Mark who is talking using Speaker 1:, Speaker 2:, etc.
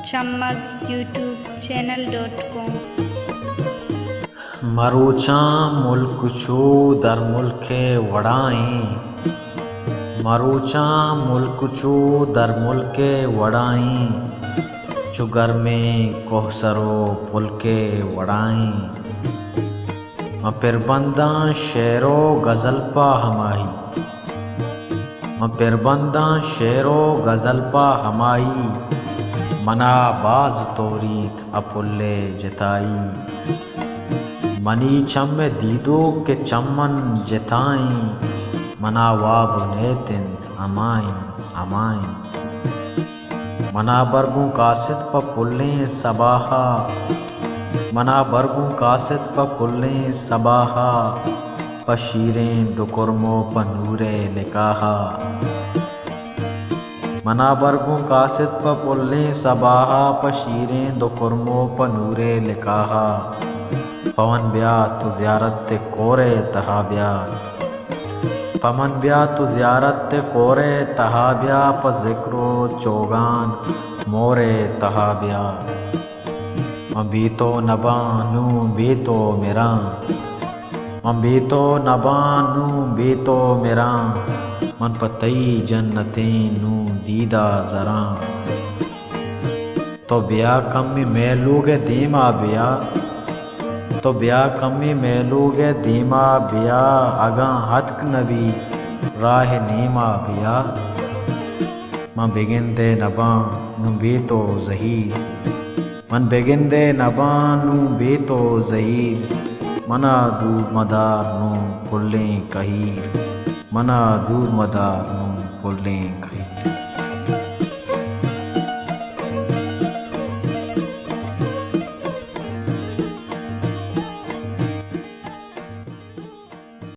Speaker 1: chammagyoutubechannel.com
Speaker 2: مروچاں ملک چو در ملک وڑائیں، مروچاں ملک چو در ملک وڑائیں، چو گر میں کوہسر و پلک وڑائیں، میں پھر بنداں شعر و غزل پا ہمائی، میں پھر بنداں شعر و غزل پا ہمائی، منا باز توریت اپل جتائی، منی چم دیدو کہ چمن جتائیں، منا واب نیتند امائیں امائیں، منا برگوں کاسد پا پلیں صباحا، منا برگوں کاسد پا پلیں صباحا، پا شیریں دو کرمو پا نور لکاہا، منا برگوں کاسد پا پلیں صباحا، پا شیریں دو کرمو پا نور لکاہا، پون بیا تو زیارت تے کورے تہا بیا، پمن بیا تو زیارت تے کورے تہا بیا، پا ذکر و چوگان مورے تہا بیا، من بیتو نبانو بیتو میران، من بیتو نبانو بیتو میران، من پتئی جنتیں نو دیدہ زران، تو بیا کمی میلوگ دیما بیا، تو بیا کمی میلوگ دیما بیا، اگاں حتک نبی راہ نیما بیا، من بگندے نبان نو بیتو زہیر، من بگندے نبان نو بیتو زہیر، منا دور مدار نو پلیں کہیر، منا دور مدار نو پلیں